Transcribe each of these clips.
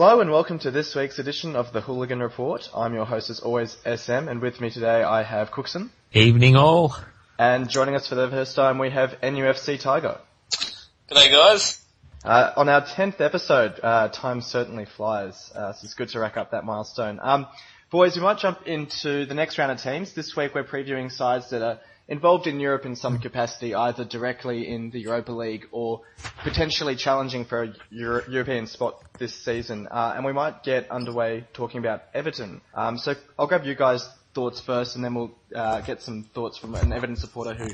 Hello and welcome to this week's edition of the Hooligan Report. I'm your host as always, SM, and with me today I have Cooksen. Evening all. And joining us for the first time we have NUFC Tiger. G'day guys. On our 10th episode, time certainly flies, so it's good to rack up that milestone. Boys, we might jump into the next round of teams. This week we're previewing sides that are involved in Europe in some capacity, either directly in the Europa League or potentially challenging for a European spot this season. And we might get underway talking about Everton. So I'll grab you guys' thoughts first, and then we'll get some thoughts from an Everton supporter who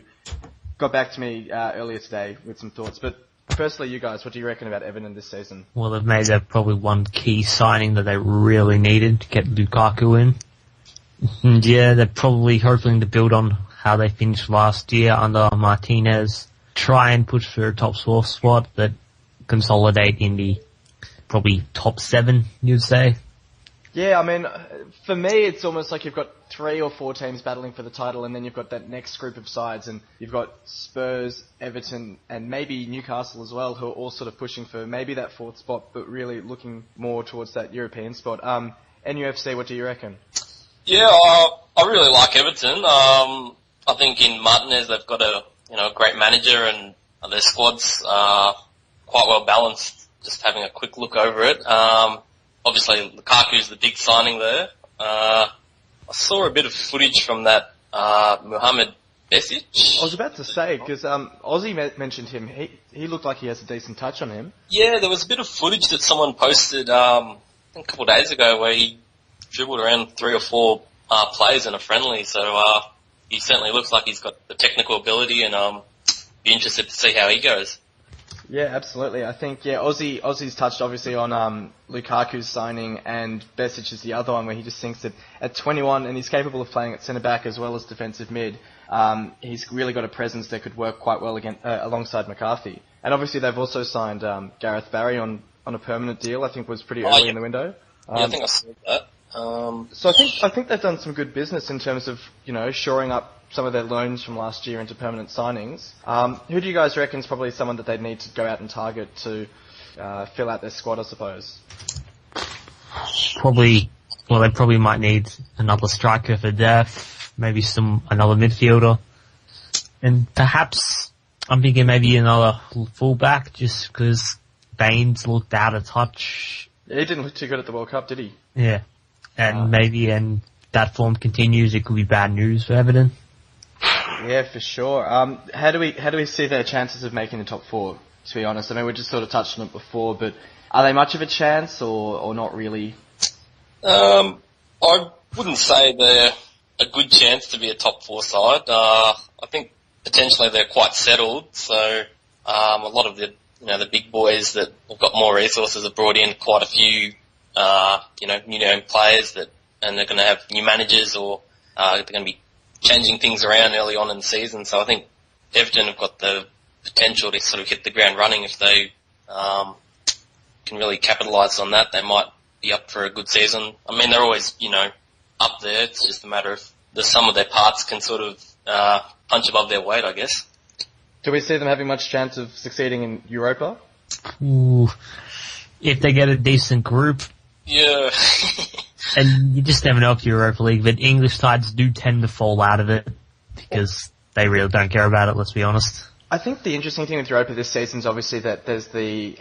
got back to me earlier today with some thoughts. But firstly, you guys, what do you reckon about Everton this season? Well, they've made that probably one key signing that they really needed to get Lukaku in. And yeah, they're probably hoping to build on how they finished last year under Martinez, try and push for a top 4 spot, but consolidate in the probably top 7, you'd say. Yeah, I mean, for me, it's almost like you've got 3 or 4 teams battling for the title, and then you've got that next group of sides, and you've got Spurs, Everton, and maybe Newcastle as well, who are all sort of pushing for maybe that 4th spot, but really looking more towards that European spot. NUFC, what do you reckon? Yeah, I really like Everton. I think in Martinez they've got a great manager, and their squad's quite well balanced. Just having a quick look over it. Obviously Lukaku's the big signing there. I saw a bit of footage from that Mohamed Besic. I was about to say, because Ozzy mentioned him. He looked like he has a decent touch on him. Yeah, there was a bit of footage that someone posted I think a couple of days ago where he dribbled around 3 or 4 players in a friendly, so he certainly looks like he's got the technical ability, and be interested to see how he goes. Yeah, absolutely. I think, Ozzy's touched obviously on Lukaku's signing, and Besic is the other one where he just thinks that at 21, and he's capable of playing at centre-back as well as defensive mid, he's really got a presence that could work quite well alongside McCarthy. And obviously they've also signed Gareth Barry on a permanent deal, I think was pretty early in the window. Yeah, I think I saw that. So I think they've done some good business in terms of, shoring up some of their loans from last year into permanent signings. Who do you guys reckon is probably someone that they need to go out and target to fill out their squad, I suppose? They probably might need another striker for depth, maybe another midfielder, and perhaps I'm thinking maybe another fullback, just because Baines looked out of touch. Yeah, he didn't look too good at the World Cup, did he? Yeah. And and that form continues, it could be bad news for Everton. Yeah, for sure. How do we see their chances of making the top 4, to be honest? I mean, we just sort of touched on it before, but are they much of a chance or not really? I wouldn't say they're a good chance to be a top 4 side. I think potentially they're quite settled, so a lot of the big boys that have got more resources have brought in quite a few new name players and they're going to have new managers, or they're going to be changing things around early on in the season. So I think Everton have got the potential to sort of hit the ground running if they can really capitalise on that. They might be up for a good season. I mean, they're always up there. It's just a matter of the sum of their parts can sort of punch above their weight, I guess. Do we see them having much chance of succeeding in Europa? Ooh, if they get a decent group. Yeah. And you just never know if Europa League, but English sides do tend to fall out of it because they really don't care about it, let's be honest. I think the interesting thing with Europa this season is obviously that there's the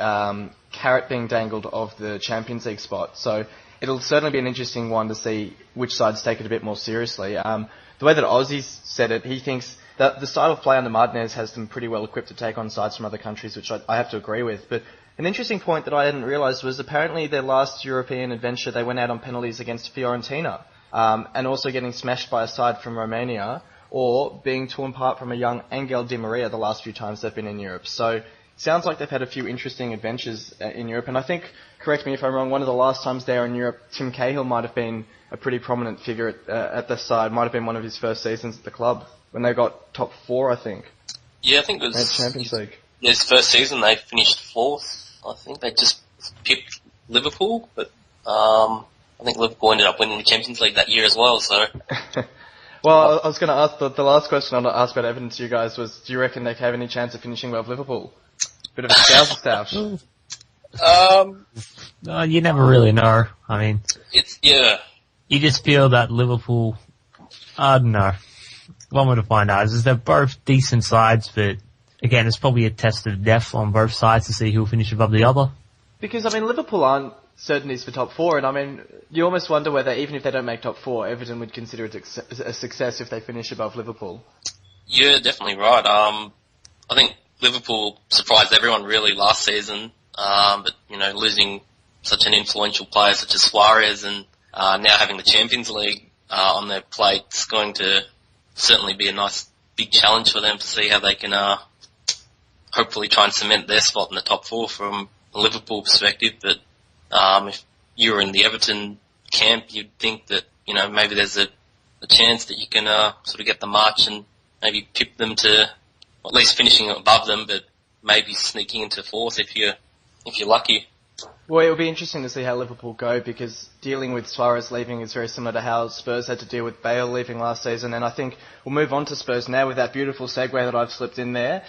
carrot being dangled of the Champions League spot, so it'll certainly be an interesting one to see which sides take it a bit more seriously. The way that Ozzy's said it, he thinks that the style of play under Martinez has them pretty well equipped to take on sides from other countries, which I have to agree with. But an interesting point that I hadn't realised was apparently their last European adventure, they went out on penalties against Fiorentina, and also getting smashed by a side from Romania, or being torn apart from a young Angel Di Maria the last few times they've been in Europe. So it sounds like they've had a few interesting adventures in Europe, and I think, correct me if I'm wrong, one of the last times they were in Europe, Tim Cahill might have been a pretty prominent figure at the side, might have been one of his first seasons at the club, when they got top 4, I think. Yeah, I think it was Champions League. His first season they finished 4th. I think they just pipped Liverpool, but I think Liverpool ended up winning the Champions League that year as well. So, well, I was going to ask the last question I asked about Everton to you guys was: do you reckon they have any chance of finishing above Liverpool? Bit of a scouser stoush. You never really know. I mean, you just feel that Liverpool, I don't know. One way to find out is they're both decent sides, but again, it's probably a test of depth on both sides to see who'll finish above the other. Because, I mean, Liverpool aren't certainties for top four, and I mean, you almost wonder whether, even if they don't make top four, Everton would consider it a success if they finish above Liverpool. Yeah, definitely right. I think Liverpool surprised everyone really last season, but, losing such an influential player such as Suarez and now having the Champions League on their plate is going to certainly be a nice big challenge for them to see how they can hopefully try and cement their spot in the top four from a Liverpool perspective. But if you were in the Everton camp, you'd think that maybe there's a chance that you can sort of get the march and maybe pip them to at least finishing above them, but maybe sneaking into fourth if you're lucky. Well, it'll be interesting to see how Liverpool go, because dealing with Suarez leaving is very similar to how Spurs had to deal with Bale leaving last season, and I think we'll move on to Spurs now with that beautiful segue that I've slipped in there.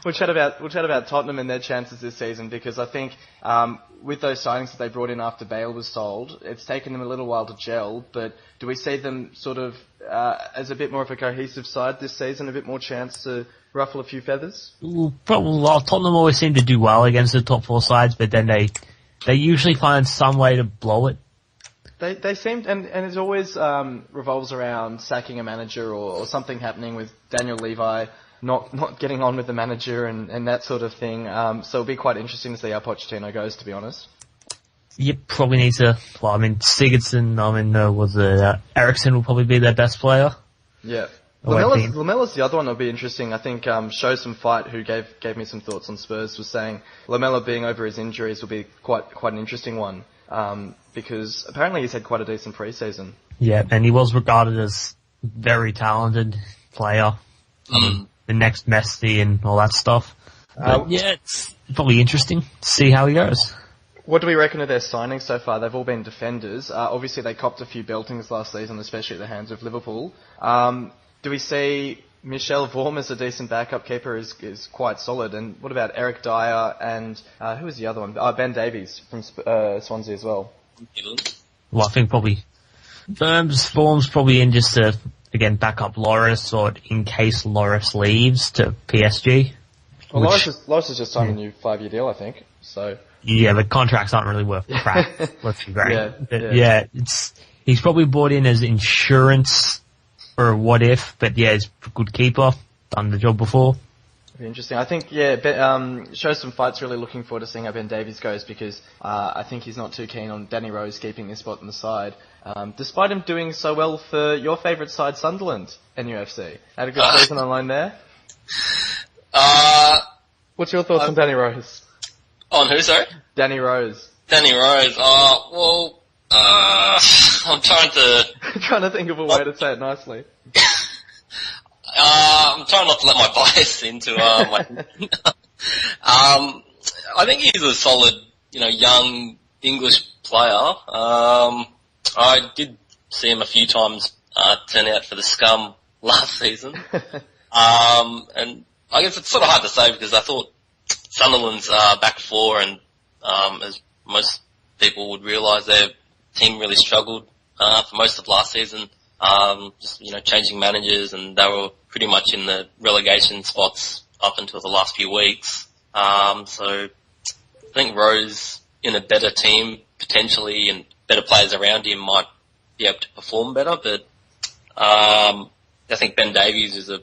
We'll chat about Tottenham and their chances this season, because I think with those signings that they brought in after Bale was sold, it's taken them a little while to gel, but do we see them sort of as a bit more of a cohesive side this season, a bit more chance to ruffle a few feathers? Tottenham always seem to do well against the top four sides, but then they usually find some way to blow it. They seem, and it always revolves around sacking a manager or something happening with Daniel Levy not getting on with the manager and that sort of thing. So it'll be quite interesting to see how Pochettino goes, to be honest. You probably need to. Well, I mean, Sigurdsson. Eriksson will probably be their best player. Yeah. Lamella's the other one that'll be interesting. I think Show Some Fight, who gave me some thoughts on Spurs, was saying Lamella being over his injuries will be quite an interesting one, because apparently he's had quite a decent pre-season. Yeah, and he was regarded as very talented player, the next Messi and all that stuff. But it's probably interesting to see how he goes. What do we reckon of their signings so far? They've all been defenders. Obviously, they copped a few beltings last season, especially at the hands of Liverpool. Do we see Michel Vorm as a decent backup keeper is quite solid? And what about Eric Dyer and who was the other one? Ben Davies from Swansea as well. Well, I think probably Vorm's probably in just to, again, back up Loris, or in case Loris leaves to PSG. Well, Loris has just signed a new 5-year deal, I think. So. Yeah, but contracts aren't really worth crap. Let's be great. He's probably brought in as insurance or what if, but yeah, he's a good keeper, done the job before. Be interesting. I think, Show Some Fight's really looking forward to seeing how Ben Davies goes, because I think he's not too keen on Danny Rose keeping his spot in the side, despite him doing so well for your favourite side, Sunderland, NUFC. Had a good season on loan there. What's your thoughts on Danny Rose? On who, sorry? Danny Rose. Danny Rose. I'm trying to think of a way to say it nicely. I'm trying not to let my bias into my. I think he's a solid, young English player. I did see him a few times turn out for the Scum last season, and I guess it's sort of hard to say because I thought Sunderland's back four, and as most people would realise, their team really struggled for most of last season. Just changing managers, and they were pretty much in the relegation spots up until the last few weeks. So I think Rose in a better team potentially, and better players around him, might be able to perform better. But I think Ben Davies is an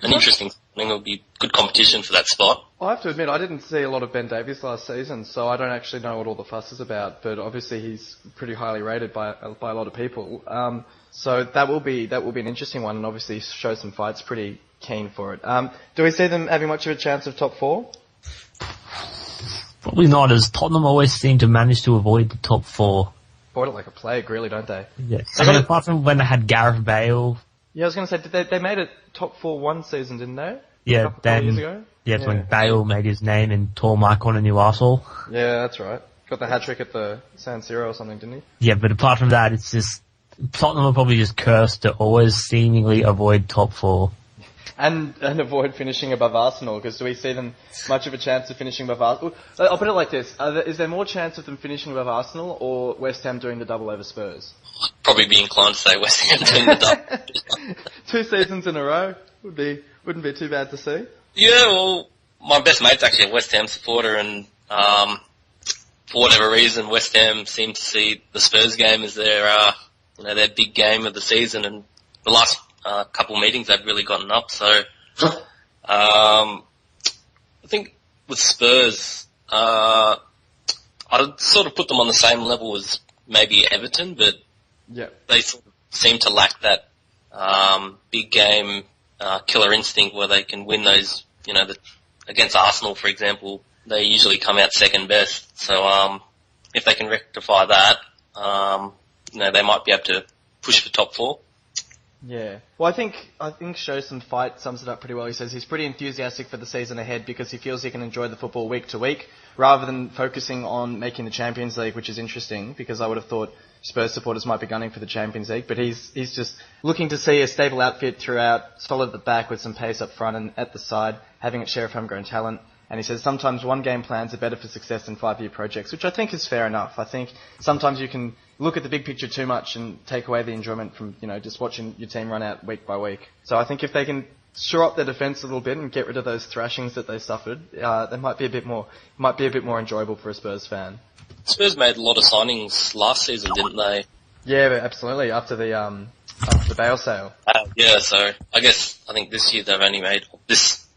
interesting thing. It'll be good competition for that spot. I have to admit, I didn't see a lot of Ben Davies last season, so I don't actually know what all the fuss is about. But obviously, he's pretty highly rated by a lot of people. So that will be an interesting one, and obviously Show Some Fight's pretty keen for it. Do we see them having much of a chance of top four? Probably not, as Tottenham always seem to manage to avoid the top four. Avoid it like a plague, really, don't they? Yeah. Apart from when they had Gareth Bale. Yeah, I was going to say, they made it top 4 one season, didn't they? Yeah, a couple of years ago? Yeah, it's when Bale made his name and tore Mike on a Newcastle. Yeah, that's right. Got the hat-trick at the San Siro or something, didn't he? Yeah, but apart from that, it's just, Tottenham are probably just cursed to always seemingly avoid top 4. And avoid finishing above Arsenal, because do we see them much of a chance of finishing above Arsenal? I'll put it like this. Is there more chance of them finishing above Arsenal or West Ham doing the double over Spurs? I'd probably be inclined to say West Ham doing the double. 2 seasons in a row wouldn't be too bad to see. Yeah, well, my best mate's actually a West Ham supporter, and for whatever reason, West Ham seem to see the Spurs game as their big game of the season, and the last couple of meetings they've really gotten up. So, I think with Spurs, I'd sort of put them on the same level as maybe Everton, but they sort of seem to lack that big game killer instinct where they can win those. Against Arsenal, for example, they usually come out second best. So, if they can rectify that, they might be able to push for top 4. Yeah. Well, I think Show Some Fight sums it up pretty well. He says he's pretty enthusiastic for the season ahead because he feels he can enjoy the football week to week rather than focusing on making the Champions League, which is interesting because I would have thought Spurs supporters might be gunning for the Champions League, but he's just looking to see a stable outfit throughout, solid at the back with some pace up front and at the side, having its share of homegrown talent. And he says sometimes one-game plans are better for success than 5-year projects, which I think is fair enough. I think sometimes you can look at the big picture too much and take away the enjoyment from, just watching your team run out week by week. So I think if they can shore up their defence a little bit and get rid of those thrashings that they suffered, they might be a bit more enjoyable for a Spurs fan. Spurs made a lot of signings last season, didn't they? Yeah, absolutely. After the Bale sale. So I think this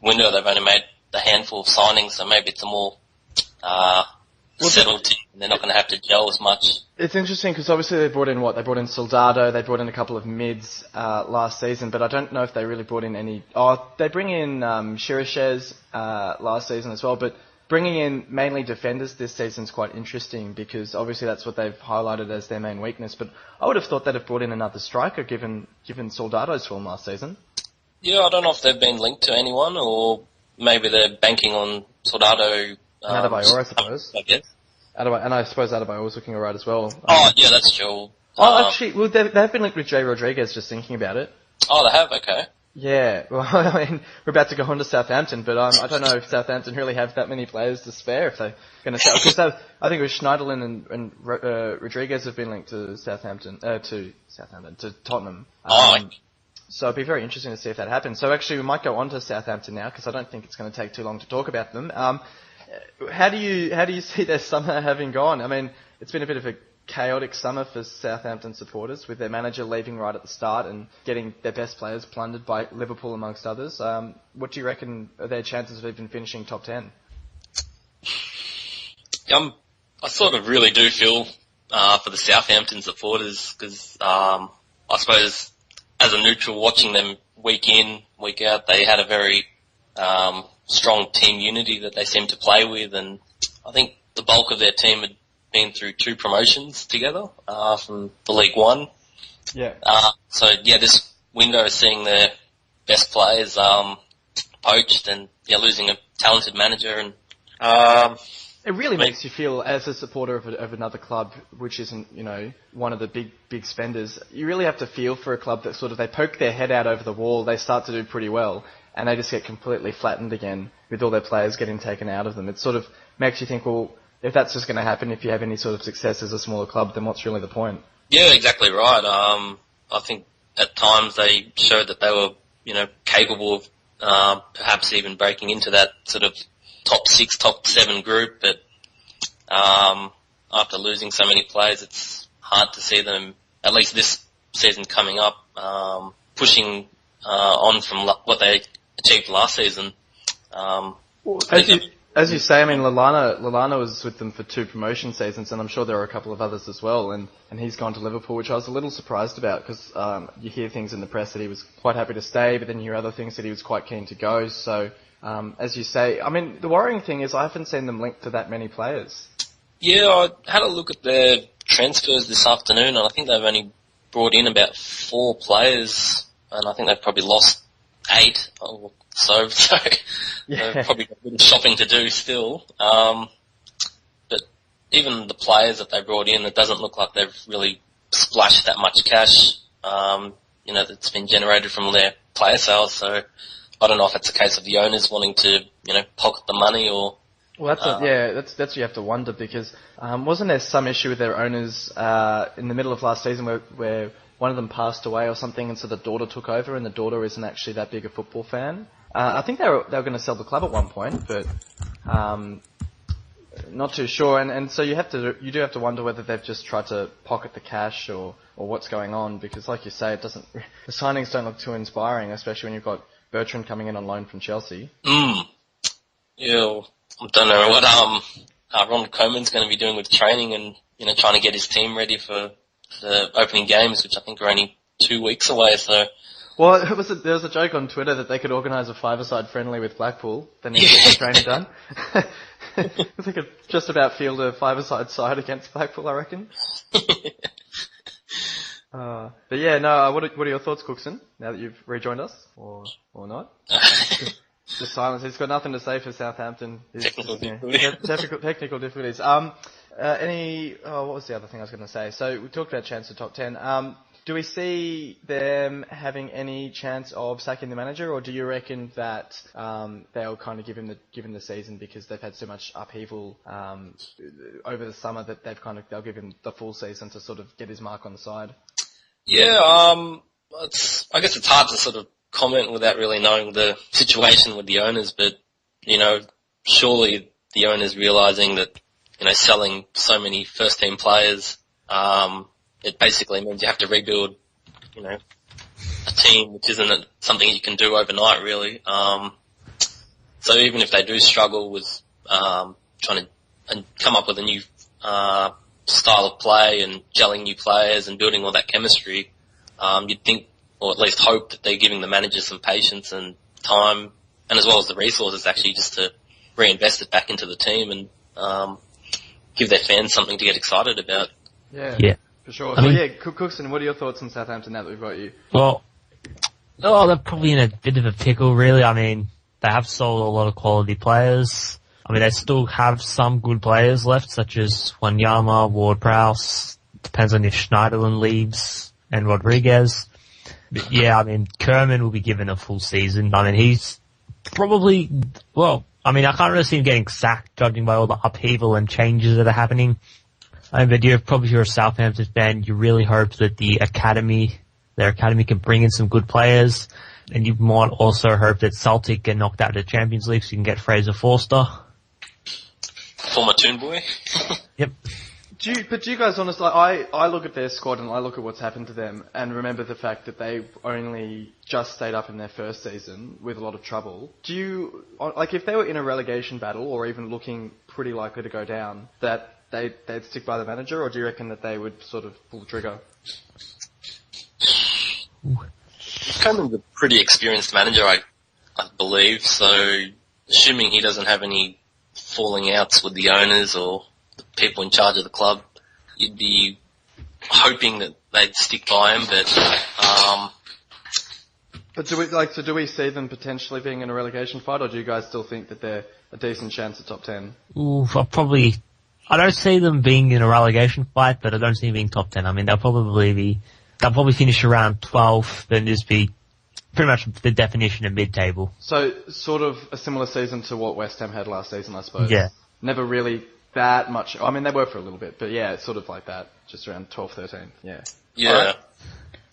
window they've only made a handful of signings, so maybe it's a more settled team. They're not going to have to gel as much. It's interesting because obviously they brought in They brought in Soldado, they brought in a couple of mids last season, but I don't know if they really brought in any. They bring in Chiriches last season as well, but bringing in mainly defenders this season is quite interesting because obviously that's what they've highlighted as their main weakness. But I would have thought they'd have brought in another striker given Soldado's form last season. Yeah, I don't know if they've been linked to anyone or maybe they're banking on Soldado. Adebayor, I suppose. I guess. And I suppose Adebayor was looking alright as well. Yeah, that's true. Actually, they've been linked with Jay Rodriguez, just thinking about it. Oh, they have? Okay. Yeah, well, I mean, we're about to go on to Southampton, but I don't know if Southampton really have that many players to spare if they're going to sell. Because I think it was Schneiderlin and Rodriguez have been linked to to Tottenham. So it'd be very interesting to see if that happens. So actually, we might go on to Southampton now because I don't think it's going to take too long to talk about them. How do you see their summer having gone? I mean, it's been a bit of a chaotic summer for Southampton supporters with their manager leaving right at the start and getting their best players plundered by Liverpool amongst others. What do you reckon are their chances of even finishing top 10? I sort of really do feel for the Southampton supporters because I suppose as a neutral watching them week in, week out, they had a very strong team unity that they seemed to play with, and I think the bulk of their team had been through 2 promotions together from the League One. Yeah. This window is seeing their best players poached and losing a talented manager, and it really makes you feel as a supporter of another club which isn't one of the big spenders. You really have to feel for a club that sort of they poke their head out over the wall, they start to do pretty well, and they just get completely flattened again with all their players getting taken out of them. It sort of makes you think, well, if that's just going to happen, if you have any sort of success as a smaller club, then what's really the point? Yeah, exactly right. I think at times they showed that they were, capable of perhaps even breaking into that sort of top 6, top 7 group, but after losing so many players, it's hard to see them, at least this season coming up, pushing on from what they achieved last season. As you say, I mean, Lallana was with them for 2 promotion seasons, and I'm sure there are a couple of others as well, and he's gone to Liverpool, which I was a little surprised about, because you hear things in the press that he was quite happy to stay, but then you hear other things that he was quite keen to go, so as you say, I mean, the worrying thing is I haven't seen them linked to that many players. Yeah, I had a look at their transfers this afternoon, and I think they've only brought in about 4 players, and I think they've probably lost 8 or so yeah. They've probably got a bit of shopping to do still. But even the players that they brought in, it doesn't look like they've really splashed that much cash, that's been generated from their player sales. So I don't know if it's a case of the owners wanting to, pocket the money or... Well, that's what you have to wonder, because wasn't there some issue with their owners in the middle of last season where one of them passed away or something, and so the daughter took over, and the daughter isn't actually that big a football fan? I think they were going to sell the club at one point, but not too sure. And so you do have to wonder whether they've just tried to pocket the cash or what's going on, because like you say, the signings don't look too inspiring, especially when you've got Bertrand coming in on loan from Chelsea. Yeah. I don't know what Ron Koeman's going to be doing with training and trying to get his team ready for the opening games, which I think are only 2 weeks away. So, well, there was a joke on Twitter that they could organise a five-a-side friendly with Blackpool, then they get the training done. They could just about field a five-a-side side against Blackpool, I reckon. But yeah, no. What are your thoughts, Cooksen? Now that you've rejoined us, or not? Just silence. He's got nothing to say for Southampton. Technical difficulties. What was the other thing I was going to say? So we talked about chance to top 10. Do we see them having any chance of sacking the manager, or do you reckon that they'll kind of give him the season because they've had so much upheaval over the summer that they'll give him the full season to sort of get his mark on the side? Yeah, I guess it's hard to sort of comment without really knowing the situation with the owners, but, surely the owners realising that, selling so many first team players, it basically means you have to rebuild, a team, which isn't something you can do overnight really. So even if they do struggle with, trying to come up with a new, style of play and gelling new players and building all that chemistry, you'd think, or at least hope, that they're giving the manager some patience and time, and as well as the resources actually just to reinvest it back into the team and give their fans something to get excited about. Yeah. For sure. Cooksen, what are your thoughts on Southampton now that we've got you? Well, they're probably in a bit of a pickle, really. I mean, they have sold a lot of quality players. I mean, they still have some good players left, such as Wanyama, Ward-Prowse. Depends on if Schneiderlin leaves, and Rodriguez. But yeah, I mean, Kerman will be given a full season. I mean, he's probably, I can't really see him getting sacked, judging by all the upheaval and changes that are happening. But if you're a Southampton fan, you really hope that their academy can bring in some good players. And you might also hope that Celtic get knocked out of the Champions League so you can get Fraser Forster. Former Toon Boy. Yep. Do you guys honestly, I look at their squad and I look at what's happened to them and remember the fact that they only just stayed up in their first season with a lot of trouble. Do you, if they were in a relegation battle or even looking pretty likely to go down, that they'd stick by the manager, or do you reckon that they would sort of pull the trigger? Coleman's a pretty experienced manager, I believe, so assuming he doesn't have any falling outs with the owners or the people in charge of the club, you'd be hoping that they'd stick by him, but do we see them potentially being in a relegation fight, or do you guys still think that they're a decent chance at top 10? I don't see them being in a relegation fight, but I don't see them being top 10. I mean, they'll probably finish around 12th, then just be pretty much the definition of mid-table. So, sort of a similar season to what West Ham had last season, I suppose. Yeah. Never really that much. I mean, they were for a little bit, but yeah, it's sort of like that, just around 12th, 13th. Yeah. Yeah. Right.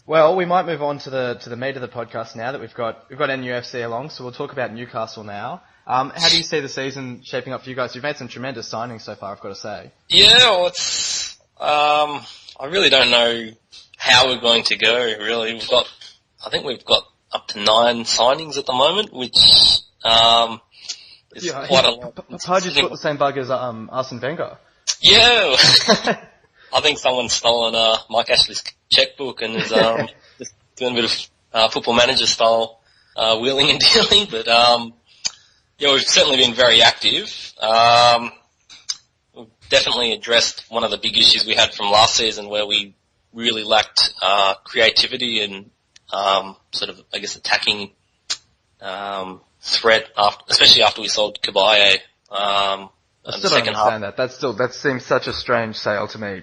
Well, we might move on to the meat of the podcast now that we've got NUFC along, so we'll talk about Newcastle now. How do you see the season shaping up for you guys? You've made some tremendous signings so far, I've got to say. Yeah, well, I really don't know how we're going to go, really. I think we've got up to 9 signings at the moment, which, is quite a lot. Pardew got the same bug as, Arsene Wenger. Yeah. I think someone's stolen, Mike Ashley's checkbook and is, just doing a bit of, football manager style, wheeling and dealing, but, yeah, we've certainly been very active. We've definitely addressed one of the big issues we had from last season where we really lacked creativity and sort of, I guess, attacking threat, especially after we sold Kabaye. I still don't understand that. That seems such a strange sale to me.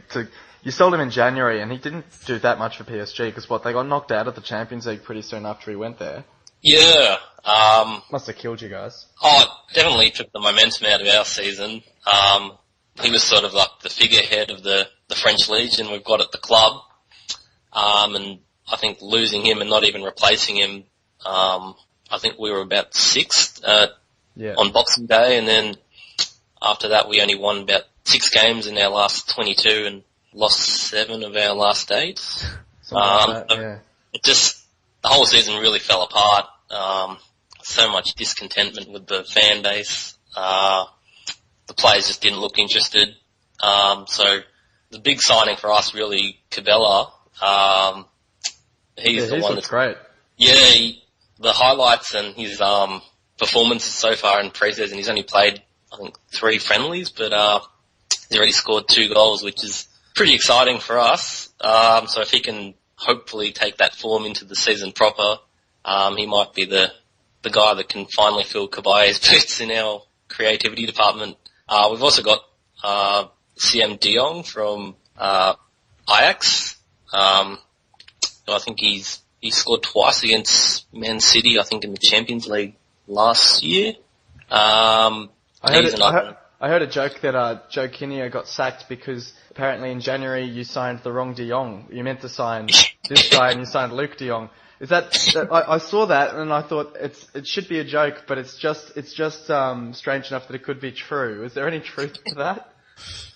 You sold him in January and he didn't do that much for PSG because they got knocked out of the Champions League pretty soon after he went there. Yeah. Must have killed you guys. Oh, it definitely took the momentum out of our season. He was sort of like the figurehead of the French Legion we've got at the club. And I think losing him and not even replacing him, I think we were about sixth on Boxing Day, and then after that we only won about 6 games in our last 22 and lost 7 of our last 8. It just, the whole season really fell apart. So much discontentment with the fan base. The players just didn't look interested. So the big signing for us really, Cabela. He's the one that's great. Yeah, the highlights and his performances so far in pre-season, he's only played, I think, 3 friendlies, but he's already scored 2 goals, which is pretty exciting for us. So if he can hopefully take that form into the season proper, he might be the guy that can finally fill Caballe's boots in our creativity department. We've also got CM De Jong from Ajax. I think he scored twice against Man City, I think in the Champions League last year. I heard a joke that Joe Kinnear got sacked because apparently in January you signed the wrong De Jong. You meant to sign this guy and you signed Luke De Jong. Is that I saw that and I thought it should be a joke, but it's just strange enough that it could be true. Is there any truth to that?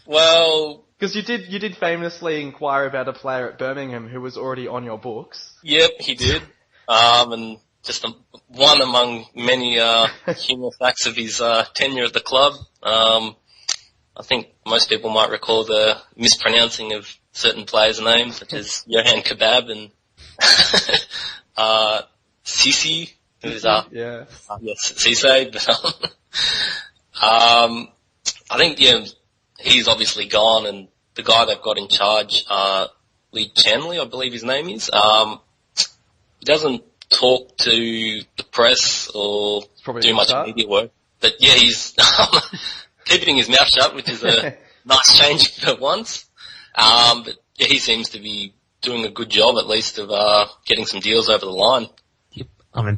Well, because you did famously inquire about a player at Birmingham who was already on your books. Yep, he did. And just one among many humorous facts of his tenure at the club. I think most people might recall the mispronouncing of certain players' names, such as Johan Kebab and Sisi, who's Cisse. But I think he's obviously gone, and the guy they've got in charge, Lee Chanley, I believe his name is, he doesn't talk to the press or do much media work. But yeah, he's keeping his mouth shut, which is a nice change for once. But yeah, he seems to be doing a good job, at least, of getting some deals over the line. Yep. Got a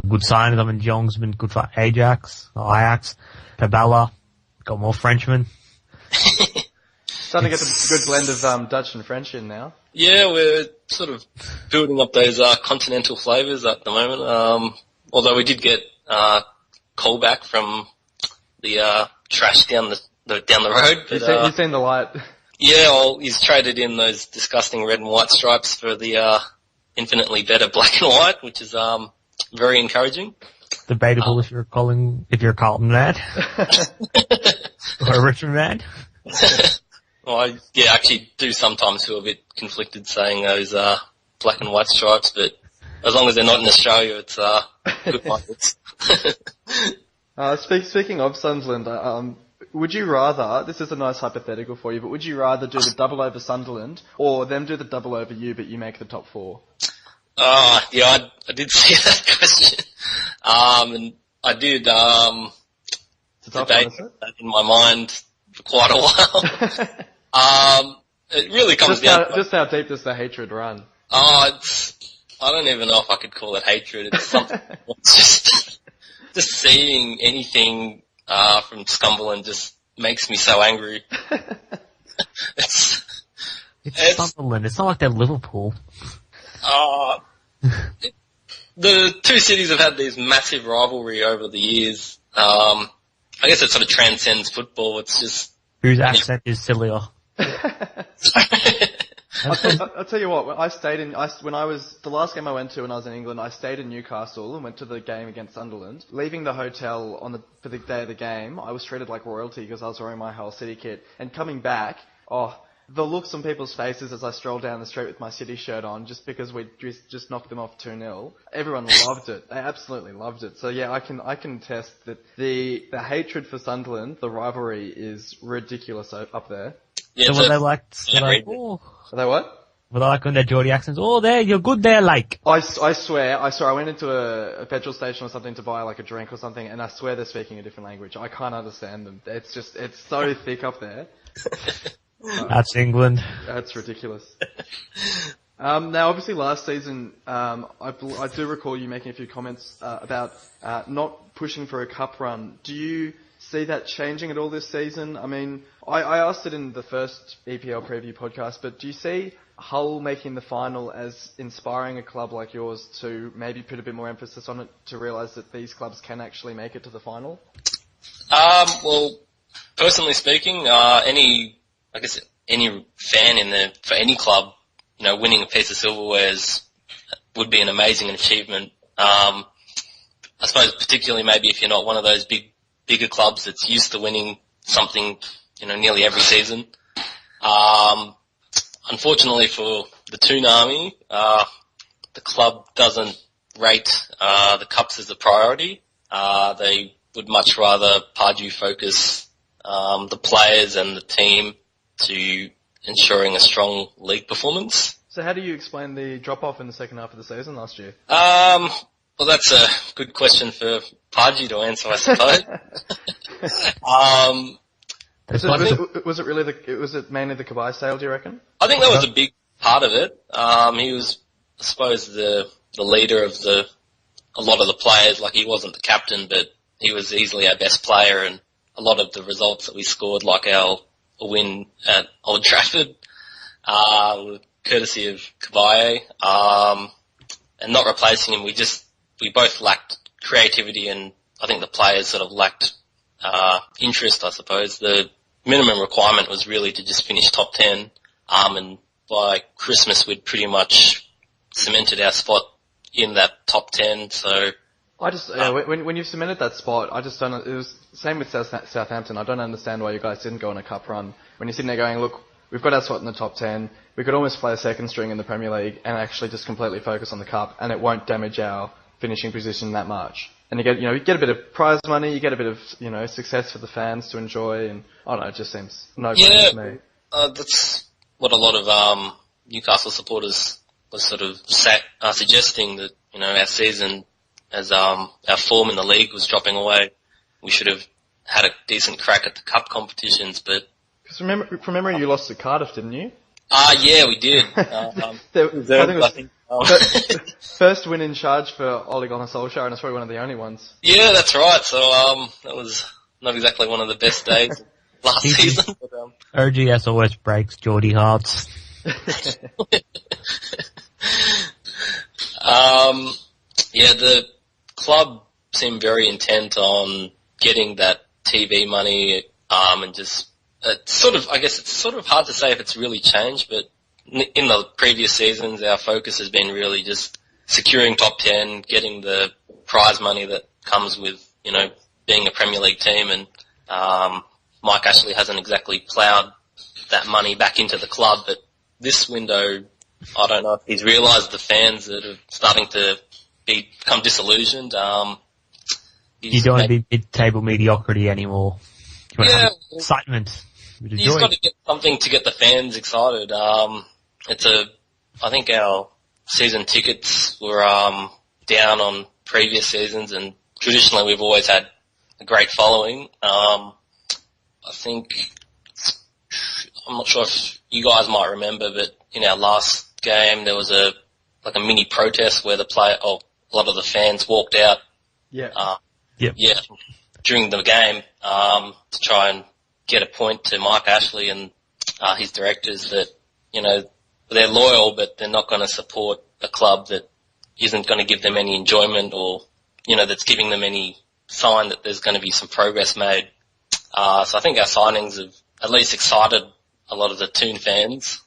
good signing. De Jong's been good for Ajax. Cabela, got more Frenchmen. Starting to get a good blend of Dutch and French in now. Yeah, we're sort of building up those continental flavours at the moment. Although we did get callback from the trash down the road. But, he's seen the light. Yeah, well, he's traded in those disgusting red and white stripes for the infinitely better black and white, which is very encouraging. Debatable if you're a Carlton man or a Richmond man. Well, I actually do sometimes feel a bit conflicted saying those black and white stripes, but as long as they're not in Australia, it's good markets. Speaking of Sunderland, would you rather, this is a nice hypothetical for you, but would you rather do the double over Sunderland or them do the double over you but you make the top 4? Yeah, I did see that question. And I did debate that in my mind for quite a while. It really comes down to... Just how deep does the hatred run? I don't even know if I could call it hatred. It's something... just seeing anything from Scumberland just makes me so angry. It's Sunderland. It's not like they're Liverpool. The two cities have had these massive rivalry over the years. I guess it sort of transcends football. It's just... Whose accent is sillier? I'll tell you what, the last game I went to when I was in England, I stayed in Newcastle and went to the game against Sunderland. Leaving the hotel for the day of the game, I was treated like royalty because I was wearing my Hull City kit. And coming back, the looks on people's faces as I strolled down the street with my City shirt on, just because we just knocked them off 2-0. Everyone loved it. They absolutely loved it. So yeah, I can attest that the hatred for Sunderland, the rivalry, is ridiculous up there. Yeah, so they like, Are they what? Were they like on their Geordie accents? Oh, there, you're good there, like. I swear, I went into a petrol station or something to buy like a drink or something, and I swear they're speaking a different language. I can't understand them. It's so thick up there. That's England. That's ridiculous. Now, obviously, last season, I do recall you making a few comments about not pushing for a cup run. Do you see that changing at all this season? I mean, I asked it in the first EPL preview podcast, but do you see Hull making the final as inspiring a club like yours to maybe put a bit more emphasis on it, to realise that these clubs can actually make it to the final? Well, personally speaking, any fan for any club, winning a piece of silverware would be an amazing achievement. I suppose particularly maybe if you're not one of those bigger clubs that's used to winning something, nearly every season. Unfortunately for the Toon Army, the club doesn't rate the cups as a priority. They would much rather Pardew focus the players and the team to ensuring a strong league performance. So how do you explain the drop-off in the second half of the season last year? Well, that's a good question for Pardew to answer, I suppose. Was it mainly the Kabay sale, do you reckon? I think that was a big part of it. He was, I suppose, the leader of a lot of the players. Like, he wasn't the captain, but he was easily our best player, and a lot of the results that we scored, like our win at Old Trafford, courtesy of Kabay, and not replacing him, we both lacked creativity, and I think the players sort of lacked interest, I suppose. The minimum requirement was really to just finish top 10, and by Christmas we'd pretty much cemented our spot in that top 10, so... when you've cemented that spot, I just don't... It was the same with Southampton. I don't understand why you guys didn't go on a cup run. When you're sitting there going, look, we've got our spot in the top 10, we could almost play a second string in the Premier League and actually just completely focus on the cup, and it won't damage our finishing position that much. And you get a bit of prize money, you get a bit of, success for the fans to enjoy, and I don't know, it just seems no-brainer to me. That's what a lot of Newcastle supporters was sort of suggesting, that, our season, as our form in the league was dropping away, we should have had a decent crack at the cup competitions, but... Because from memory, you lost to Cardiff, didn't you? Yeah, we did. First win in charge for Ole Gunnar Solskjaer, and it's probably one of the only ones. Yeah, that's right. So that was not exactly one of the best days last season. But, OGS always breaks Geordie hearts. The club seemed very intent on getting that TV money, and just it's sort of hard to say if it's really changed, but in the previous seasons, our focus has been really just securing top 10, getting the prize money that comes with, being a Premier League team, and Mike Ashley hasn't exactly ploughed that money back into the club, but this window, I don't know if he's realised the fans that are starting to become disillusioned. You don't want to be mid-table mediocrity anymore. You want to have excitement. He's got to get something to get the fans excited. I think our season tickets were down on previous seasons, and traditionally we've always had a great following. I'm not sure if you guys might remember, but in our last game there was a mini protest where a lot of the fans walked out. During the game to try and get a point to Mike Ashley and his directors that they're loyal, but they're not going to support a club that isn't going to give them any enjoyment, or that's giving them any sign that there's going to be some progress made. So I think our signings have at least excited a lot of the Toon fans.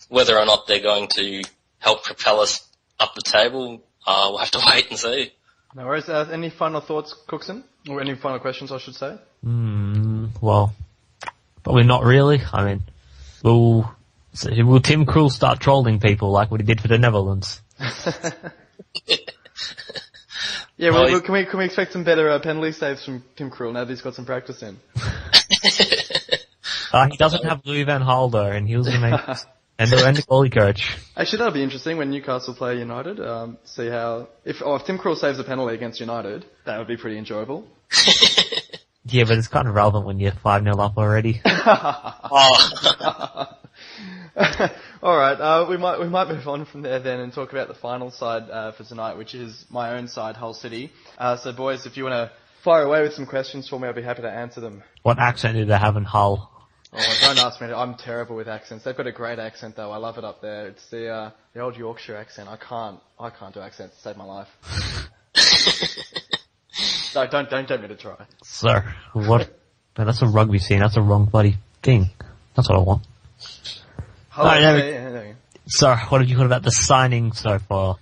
Whether or not they're going to help propel us up the table, we'll have to wait and see. No worries. Any final thoughts, Cooksen? Or any final questions, I should say? Well, probably not really. I mean, will Tim Krul start trolling people like what he did for the Netherlands? Can we expect some better penalty saves from Tim Krul now that he's got some practice in? He doesn't have Louis van Gaal though, and he was the main and the goalie coach. Actually, that'll be interesting when Newcastle play United. See how if Tim Krul saves a penalty against United, that would be pretty enjoyable. Yeah, but it's kind of relevant when you're 5-0 up already. Well, All right, we might move on from there then and talk about the final side for tonight, which is my own side, Hull City. So, boys, if you want to fire away with some questions for me, I'll be happy to answer them. What accent do they have in Hull? Oh, don't ask me. I'm terrible with accents. They've got a great accent, though. I love it up there. It's the old Yorkshire accent. I can't do accents to save my life. No, don't get me to try. Sir, what? Man, that's a rugby scene. That's a wrong bloody thing. That's what I want. Sir, what have you heard about the signing so far?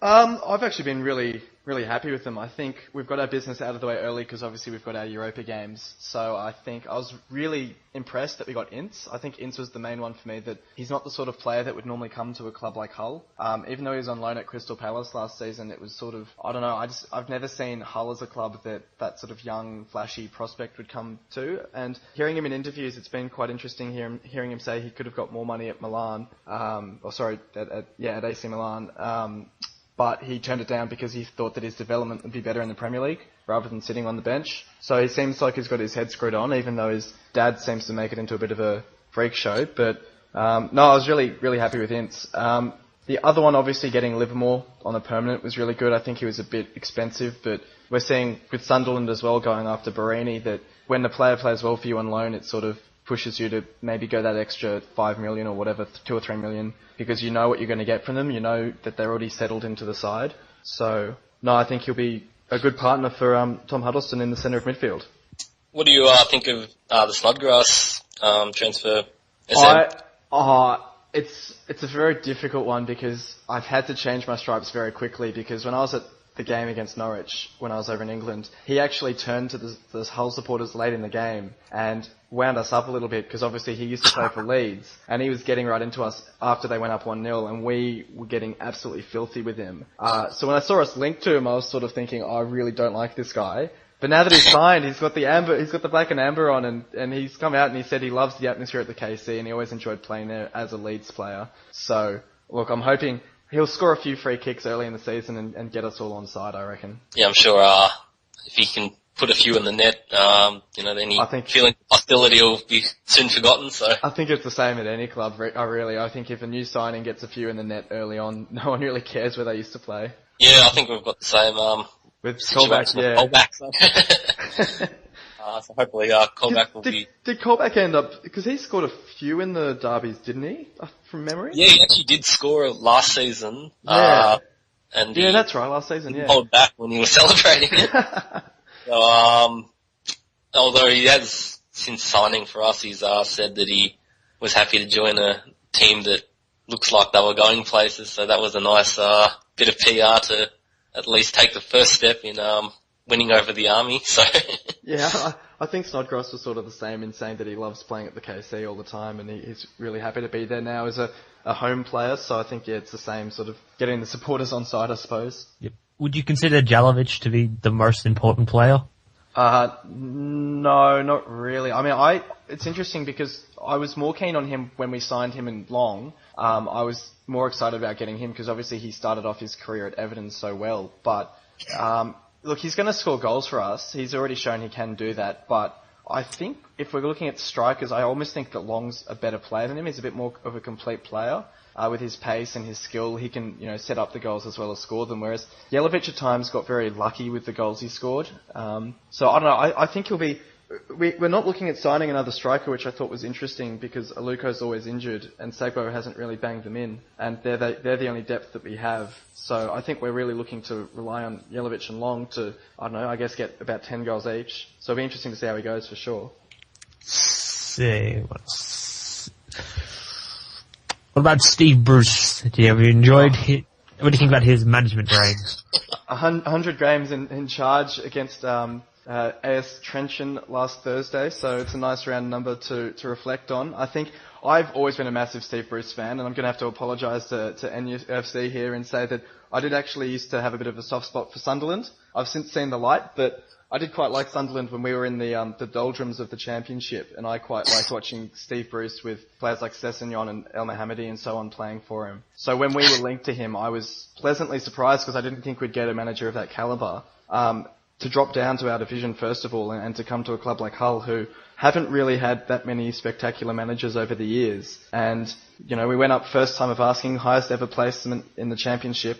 I've actually been really happy with them. I think we've got our business out of the way early because obviously we've got our Europa games. So I think I was really impressed that we got Ince. I think Ince was the main one for me, that he's not the sort of player that would normally come to a club like Hull. Even though he was on loan at Crystal Palace last season, it was sort of, I don't know, I've never seen Hull as a club that sort of young, flashy prospect would come to. And hearing him in interviews, it's been quite interesting hearing him say he could have got more money at Milan, at AC Milan. But he turned it down because he thought that his development would be better in the Premier League rather than sitting on the bench. So he seems like he's got his head screwed on, even though his dad seems to make it into a bit of a freak show. But I was really happy with Ince. The other one, obviously, getting Livermore on a permanent was really good. I think he was a bit expensive, but we're seeing with Sunderland as well going after Barini that when the player plays well for you on loan, it sort of pushes you to maybe go that extra 5 million or whatever, 2 or 3 million, because you know what you're going to get from them. You know that they're already settled into the side. So, no, I think he'll be a good partner for Tom Huddleston in the centre of midfield. What do you think of the Snodgrass transfer? It's a very difficult one because I've had to change my stripes very quickly, because when I was at the game against Norwich, when I was over in England, he actually turned to the Hull supporters late in the game and wound us up a little bit, because obviously he used to play for Leeds and he was getting right into us after they went up 1-0 and we were getting absolutely filthy with him. So when I saw us linked to him, I was sort of thinking, I really don't like this guy. But now that he's signed, he's got the black and amber on, and he's come out and he said he loves the atmosphere at the KC and he always enjoyed playing there as a Leeds player. So, look, I'm hoping he'll score a few free kicks early in the season and get us all on side, I reckon. Yeah, I'm sure if he can put a few in the net, then feeling hostility will be soon forgotten. So I think it's the same at any club. I think if a new signing gets a few in the net early on, no one really cares where they used to play. Yeah, I think we've got the same with Colback. Yeah. Colback, so hopefully Colback will be... Did Colback end up... Because he scored a few in the derbies, didn't he? From memory? Yeah, he actually did score last season. Yeah. And yeah, that's right, last season, yeah. Hold back when he was celebrating it. So, although he has, since signing for us, he's said that he was happy to join a team that looks like they were going places, so that was a nice bit of PR to at least take the first step in winning over the Army. So yeah, I think Snodgrass was sort of the same in saying that he loves playing at the KC all the time, and he's really happy to be there now as a home player. So I think, yeah, it's the same sort of getting the supporters on side, I suppose. Yep. Would you consider Jalovic to be the most important player? No, not really. I mean, it's interesting because I was more keen on him when we signed him in Long. I was more excited about getting him because obviously he started off his career at Everton so well. But, look, he's going to score goals for us. He's already shown he can do that. But I think if we're looking at strikers, I almost think that Long's a better player than him. He's a bit more of a complete player. With his pace and his skill, he can, set up the goals as well as score them, whereas Jelavic at times got very lucky with the goals he scored. So I don't know, I think he'll be... We're not looking at signing another striker, which I thought was interesting because Aluko's always injured and Sagbo hasn't really banged them in, and they're the only depth that we have. So I think we're really looking to rely on Jelavic and Long to, I don't know, I guess get about 10 goals each. So it'll be interesting to see how he goes for sure. What about Steve Bruce? Have you enjoyed what do you think about his management reigns? 100 games in charge against AS Trenchant last Thursday, so it's a nice round number to reflect on. I think I've always been a massive Steve Bruce fan, and I'm going to have to apologise to NUFC here and say that I did actually used to have a bit of a soft spot for Sunderland. I've since seen the light, but I did quite like Sunderland when we were in the doldrums of the championship, and I quite liked watching Steve Bruce with players like Sessegnon and El Mohammadi and so on playing for him. So when we were linked to him, I was pleasantly surprised because I didn't think we'd get a manager of that calibre. to drop down to our division first of all, and to come to a club like Hull, who haven't really had that many spectacular managers over the years. And, you know, we went up first time of asking, highest ever placement in the championship,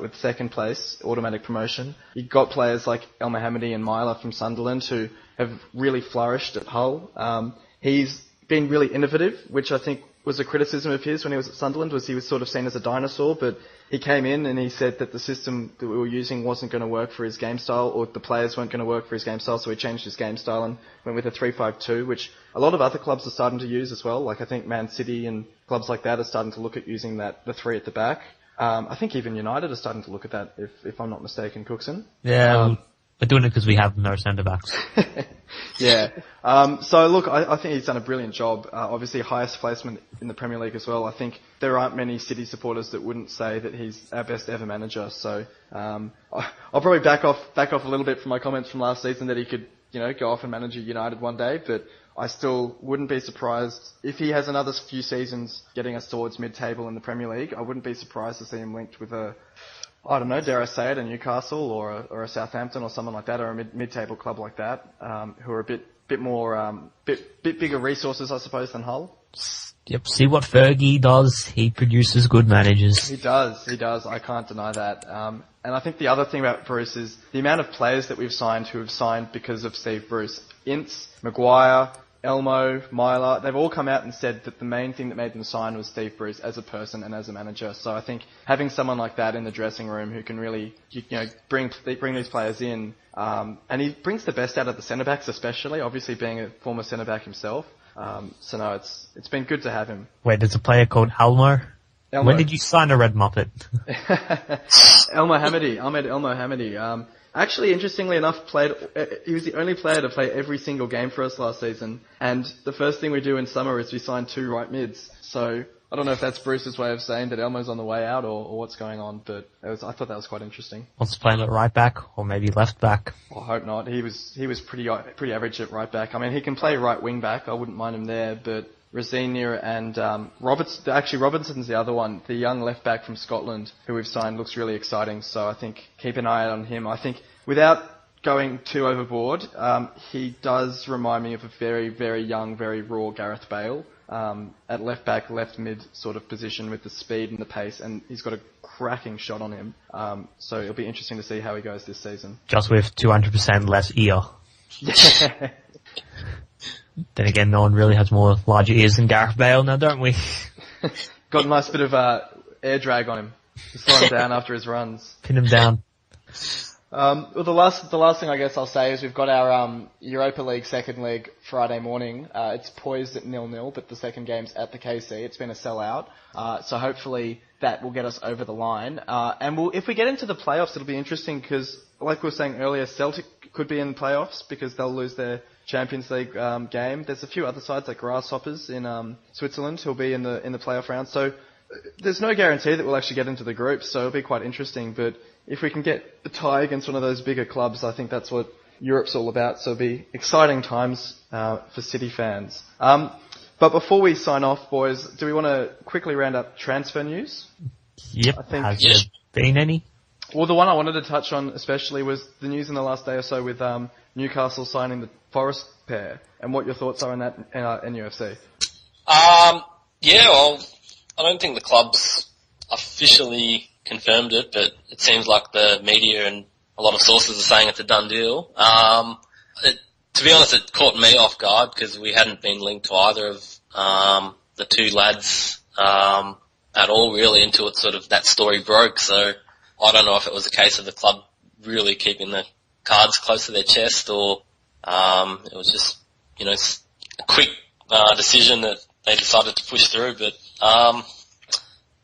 with second place, automatic promotion. You got players like El Mohammadi and Myler from Sunderland who have really flourished at Hull. He's been really innovative, which I think was a criticism of his when he was at Sunderland, was he was sort of seen as a dinosaur, but he came in and he said that the system that we were using wasn't going to work for his game style, or the players weren't going to work for his game style, so he changed his game style and went with a 3-5-2, which a lot of other clubs are starting to use as well. Like I think Man City and clubs like that are starting to look at using the three at the back. I think even United are starting to look at that, if I'm not mistaken, Cooksen. Yeah, we're doing it because we have no centre-backs. Yeah. So look, I think he's done a brilliant job. Obviously highest placement in the Premier League as well. I think there aren't many City supporters that wouldn't say that he's our best ever manager. So, I'll probably back off a little bit from my comments from last season that he could, you know, go off and manage United one day, but I still wouldn't be surprised if he has another few seasons getting us towards mid-table in the Premier League. I wouldn't be surprised to see him linked with I don't know, dare I say it, a Newcastle or a Southampton or someone like that, or a mid-table club like that, who are a bit more, bit bigger resources, I suppose, than Hull. Yep, see what Fergie does. He produces good managers. He does. I can't deny that. And I think the other thing about Bruce is the amount of players that we've signed who have signed because of Steve Bruce. Ince, Maguire, Elmo, Myler, they've all come out and said that the main thing that made them sign was Steve Bruce as a person and as a manager. So I think having someone like that in the dressing room who can really, you know, bring these players in, and he brings the best out of the centre-backs especially, obviously being a former centre-back himself. So no, it's been good to have him. Wait, there's a player called Elmo? When did you sign a Red Muppet? El Mohammadi, Ahmed El Mohammadi. Actually, interestingly enough, he was the only player to play every single game for us last season. And the first thing we do in summer is we sign 2 right mids. So I don't know if that's Bruce's way of saying that Elmo's on the way out or what's going on, but I thought that was quite interesting. Wants to play at right back or maybe left back? I hope not. He was pretty average at right back. I mean, he can play right wing back. I wouldn't mind him there, but Rosenior and Robinson's the other one. The young left back from Scotland who we've signed looks really exciting. So I think keep an eye out on him. I think without going too overboard, he does remind me of a very, very young, very raw Gareth Bale. At left back, left mid sort of position with the speed and the pace, and he's got a cracking shot on him. So it'll be interesting to see how he goes this season. Just with 200% less ear. Yeah. Then again, no one really has more larger ears than Gareth Bale now, don't we? Got a nice bit of air drag on him to slow him down after his runs. Pin him down. Well, the last thing I guess I'll say is we've got our Europa League second leg Friday morning. It's poised at 0-0, but the second game's at the KC. It's been a sellout, so hopefully that will get us over the line. And if we get into the playoffs, it'll be interesting because, like we were saying earlier, Celtic could be in the playoffs because they'll lose their Champions League game. There's a few other sides like Grasshoppers in Switzerland who'll be in the playoff round. So there's no guarantee that we'll actually get into the group. So it'll be quite interesting. But if we can get a tie against one of those bigger clubs, I think that's what Europe's all about. So it'll be exciting times for City fans. But before we sign off, boys, do we want to quickly round up transfer news? Yep. I think, Has there been any? Well, the one I wanted to touch on especially was the news in the last day or so with Newcastle signing the Forest pair, and what your thoughts are on that in NUFC. Yeah, well, I don't think the club's officially confirmed it, but it seems like the media and a lot of sources are saying it's a done deal. To be honest, it caught me off guard because we hadn't been linked to either of the two lads at all, really, until that story broke. So I don't know if it was a case of the club really keeping the cards close to their chest, or it was just, a quick decision that they decided to push through. But I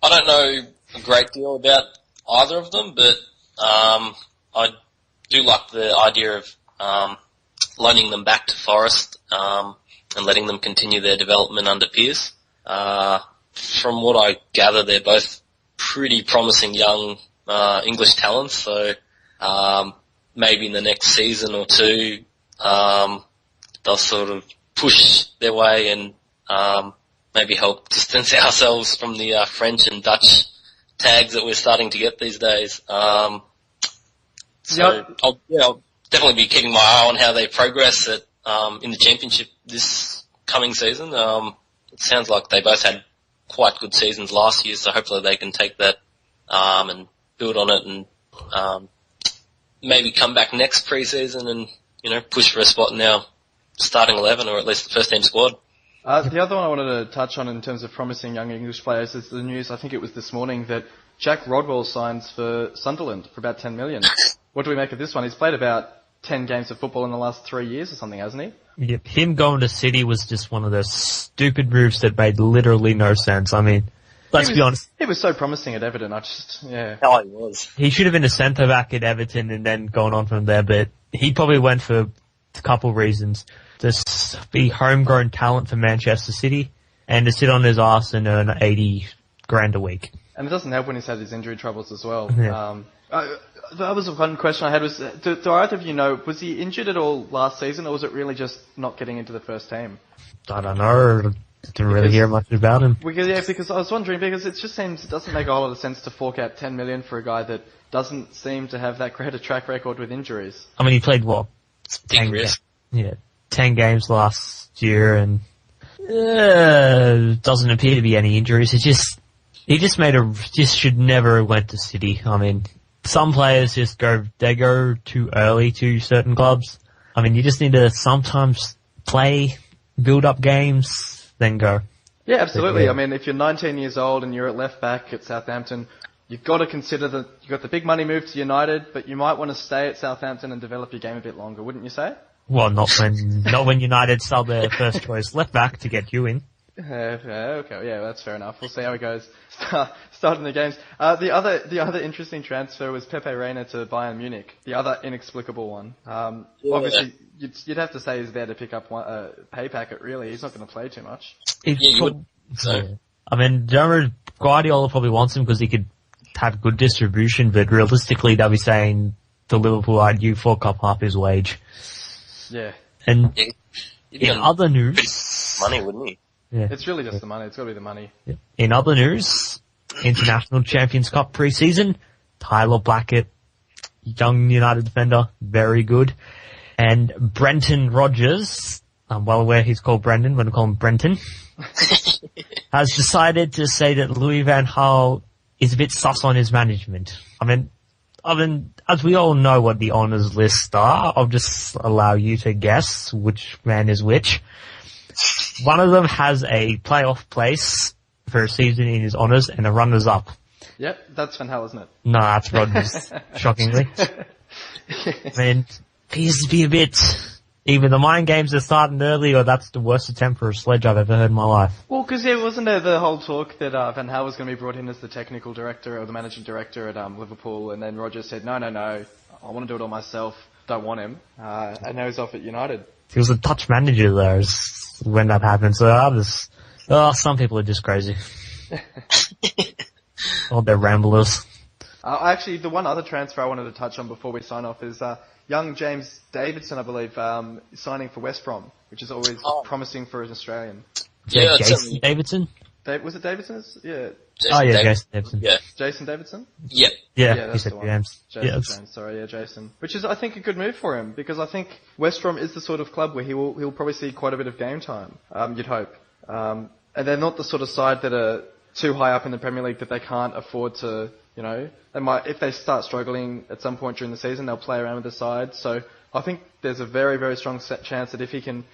don't know a great deal about either of them, but I do like the idea of loaning them back to Forest and letting them continue their development under Pearce. From what I gather, they're both pretty promising young English talents, so maybe in the next season or two they'll sort of push their way and maybe help distance ourselves from the French and Dutch tags that we're starting to get these days. I'll definitely be keeping my eye on how they progress in the championship this coming season. It sounds like they both had quite good seasons last year, so hopefully they can take that and build on it and maybe come back next pre-season and push for a spot in our starting 11 or at least the first team squad. The other one I wanted to touch on in terms of promising young English players is the news, I think it was this morning, that Jack Rodwell signs for Sunderland for about $10 million. What do we make of this one? He's played about 10 games of football in the last 3 years or something, hasn't he? Yep. Him going to City was just one of those stupid moves that made literally no sense. I mean, let's be honest. He was so promising at Everton. Yeah. Oh, he was. He should have been a centre back at Everton and then gone on from there, but he probably went for a couple reasons. To be homegrown talent for Manchester City and to sit on his arse and earn 80 grand a week. And it doesn't help when he's had his injury troubles as well. Yeah. That was one question I had was, do either of you know, was he injured at all last season or was it really just not getting into the first team? I don't know. Didn't really hear much about him. Because I was wondering, because it just seems it doesn't make a whole lot of sense to fork out $10 million for a guy that doesn't seem to have that great a track record with injuries. I mean, he played what? 10 risk. Yeah, 10 games last year, and doesn't appear to be any injuries. He just should never have went to City. I mean, some players they go too early to certain clubs. I mean, you just need to sometimes play, build up games, then go. Yeah, absolutely. I mean, if you're 19 years old and you're at left back at Southampton, you've got to consider that you've got the big money move to United, but you might want to stay at Southampton and develop your game a bit longer, wouldn't you say? Well, not when United sell their first choice left back to get you in. Okay, yeah, that's fair enough. We'll see how it goes. Starting the games. The other interesting transfer was Pepe Reina to Bayern Munich. The other inexplicable one. Obviously, you'd have to say he's there to pick up a pay packet. Really, he's not going to play too much. You would. So. I mean, Guardiola probably wants him because he could have good distribution, but realistically, they'll be saying to Liverpool, "You fork up half his wage." Yeah. And in other news, money, wouldn't he? Yeah. It's really just the money. It's got to be the money. Yeah. In other news, International Champions Cup pre-season, Tyler Blackett, young United defender, very good. And Brenton Rodgers, I'm well aware he's called Brendan, but I call him Brenton, has decided to say that Louis van Gaal is a bit sus on his management. I mean, as we all know what the honours lists are, I'll just allow you to guess which man is which. One of them has a playoff place for a season in his honours and a runners-up. Yep, that's Van Gaal, isn't it? No, that's Rodgers, shockingly. I mean, he used to be a bit... Either the mind games are starting early or that's the worst attempt for a sledge I've ever heard in my life. Well, because wasn't there the whole talk that Van Gaal was going to be brought in as the technical director or the managing director at Liverpool, and then Rodgers said, no, I want to do it all myself, don't want him, and now he's off at United. He was a touch manager there when that happened, so some people are just crazy. Oh, they're ramblers. Actually, the one other transfer I wanted to touch on before we sign off is young James Davidson, I believe, signing for West Brom, which is always promising for an Australian. Yeah, Jason Davidson? Was it Davidson's? Yeah. Jason Davidson. Yeah. Jason Davidson? Yep. Yeah, that's the one. James. Jason, sorry, Jason. Which is, I think, a good move for him, because I think West Brom is the sort of club where he'll probably see quite a bit of game time, you'd hope. And they're not the sort of side that are too high up in the Premier League that they can't afford to, they might, if they start struggling at some point during the season, they'll play around with the side. So I think there's a very, very strong chance that if he can,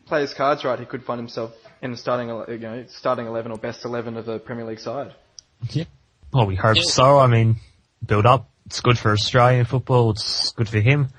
play his cards right, he could find himself in the starting 11 or best 11 of the Premier League side. Yeah. Well, we hope so. I mean, build up. It's good for Australian football. It's good for him.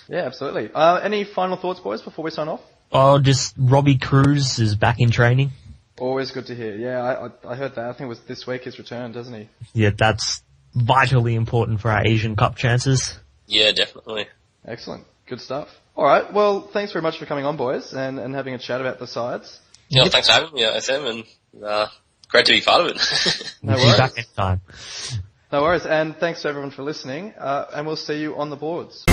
Yeah, absolutely. Any final thoughts, boys, before we sign off? Oh, just Robbie Cruz is back in training. Always good to hear. Yeah, I heard that. I think it was this week his return, doesn't he? Yeah, that's vitally important for our Asian Cup chances. Yeah, definitely. Excellent. Good stuff. All right. Well, thanks very much for coming on, boys, and having a chat about the sides. Yeah, thanks for having me, SM, and great to be part of it. No worries. Be back next time. No worries. And thanks to everyone for listening, and we'll see you on the boards.